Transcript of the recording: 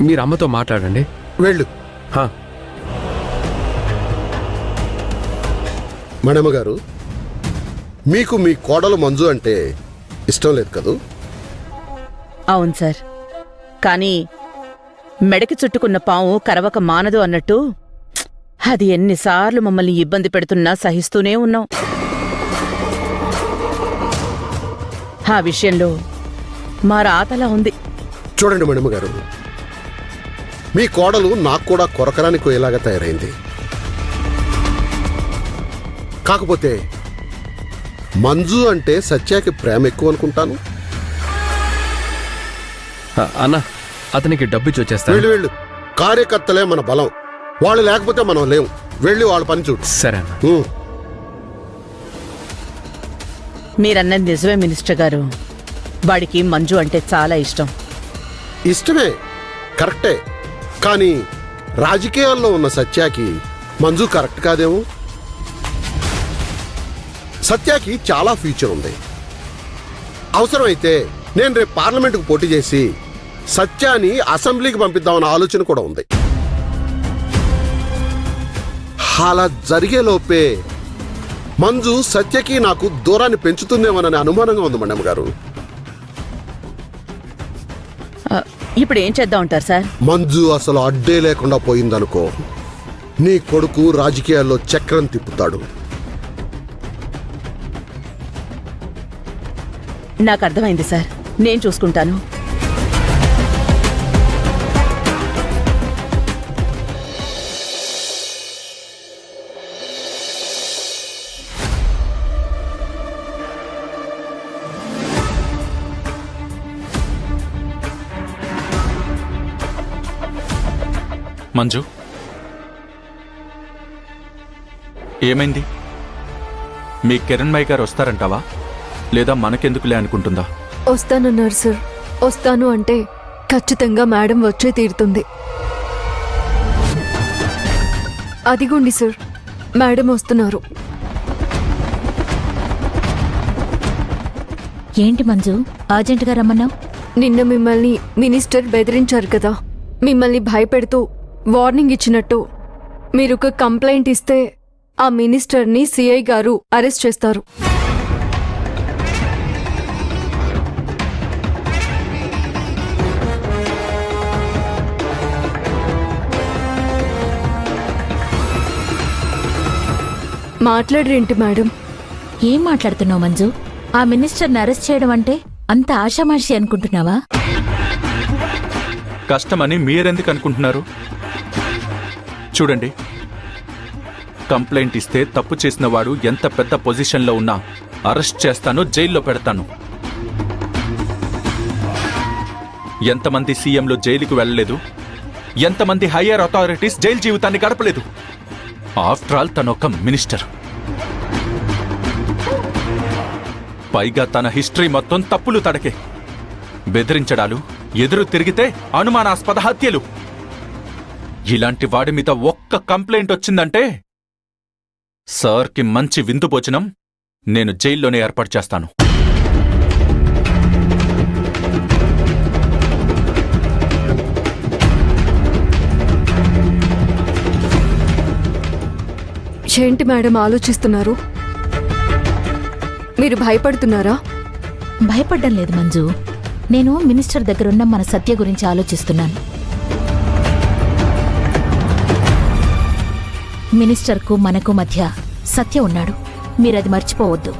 మీరు అమ్మతో మాట్లాడండి. వెళ్ళు. మణమ్మ గారు, మీకు మీ కోడలు మంజు అంటే ఇష్టం లేదు కదూ? అవును సార్, కానీ మెడకి చుట్టుకున్న పాము కరవక మానదు అన్నట్టు అది ఎన్నిసార్లు మమ్మల్ని ఇబ్బంది పెడుతున్నా సహిస్తూనే ఉన్నాం. ఆ విషయంలో మా రాతలా ఉంది. చూడండి మణమ్మ గారు, మీ కోడలు నాకు కూడా కొరకరానికి పోయేలాగా తయారైంది. కాకపోతే మంజు అంటే సత్యాకి ప్రేమ ఎక్కువ అనుకుంటాను. అన్న, అతనికి డబ్బిచ్చి వచ్చేస్తాను. వెళ్ళు వెళ్ళు. కార్యకర్తలే మన బలం, వాళ్ళు లేకపోతే మనం లేవు. వెళ్ళి వాళ్ళ పని చూడు. సరే అన్న. మీరన్నది నిజమే మినిస్టర్ గారు. వాడికి మంజు అంటే చాలా ఇష్టం. ఇష్టమే, కరెక్టే. కానీ రాజకీయాల్లో ఉన్న సత్యాకి మంజు కరెక్ట్ కాదేమో. సత్యాకి చాలా ఫ్యూచర్ ఉంది. అవసరమైతే నేను రేపు పార్లమెంటుకు పోటీ చేసి సత్యాని అసెంబ్లీకి పంపిద్దామన్న ఆలోచన కూడా ఉంది. అలా జరిగేలోపే మంజు సత్యకి నాకు దూరాన్ని పెంచుతుందేమోననే అనుమానంగా ఉంది మణమ్మ గారు. ఇప్పుడు ఏం చేద్దాం అంటారు సార్? మంజు అసలు అడ్డే లేకుండా పోయిందనుకో, నీ కొడుకు రాజకీయాల్లో చక్రం తిప్పుతాడు. నాకు అర్థమైంది సార్, నేను చూసుకుంటాను. మంజు, ఏమైంది? మీ కిరణ్మయ్య గారు వస్తారంటావా, లేదా మనకెందుకులే అనుకుంటుందా? వస్తానన్నారు సార్. వస్తాను అంటే ఖచ్చితంగా మేడం వచ్చే తీరుతుంది. అదిగోండి సార్, మేడం వస్తున్నారు. ఏంటి మంజు, అర్జెంటుగా రమ్మన్నావు? నిన్న మిమ్మల్ని మినిస్టర్ బెదిరించారు కదా, మిమ్మల్ని భయపెడుతూ వార్నింగ్ ఇచ్చినట్టు మీరు ఒక కంప్లైంట్ ఇస్తే ఆ మినిస్టర్ని సిఐ గారు అరెస్ట్ చేస్తారు. మాట్లాడరేంటి మేడం? ఏం మాట్లాడుతున్నావు మంజు? ఆ మినిస్టర్ని అరెస్ట్ చేయడం అంటే అంత ఆషామాషి అనుకుంటున్నావా? కష్టమని మీరెందుకు అనుకుంటున్నారు? చూడండి, కంప్లైంట్ ఇస్తే తప్పు చేసిన వాడు ఎంత పెద్ద పొజిషన్లో ఉన్నా అరెస్ట్ చేస్తాను, జైల్లో పెడతాను. ఎంతమంది సీఎంలు జైలుకు వెళ్ళలేదు, ఎంతమంది హయ్యర్ అథారిటీస్ జైలు జీవితాన్ని గడపలేదు. ఆఫ్టర్ ఆల్ తన ఒక మినిస్టర్. పైగా తన హిస్టరీ మొత్తం తప్పులు తడకే. బెదిరించడాలు, ఎదురు తిరిగితే అనుమానాస్పద హత్యలు. ఇలాంటి వాడి మీద ఒక్క కంప్లైంట్ వచ్చిందంటే సార్కి మంచి విందు భోజనం నేను జైల్లోనే ఏర్పాటు చేస్తాను. ఏంటి మేడం ఆలోచిస్తున్నారు? మీరు భయపడుతున్నారా? భయపడ్డం లేదు మంజు, నేను మినిస్టర్ దగ్గరున్న మన సత్య గురించి ఆలోచిస్తున్నాను. మినిస్టర్కు మనకు మధ్య సత్య ఉన్నాడు, మీరది మర్చిపోవద్దు.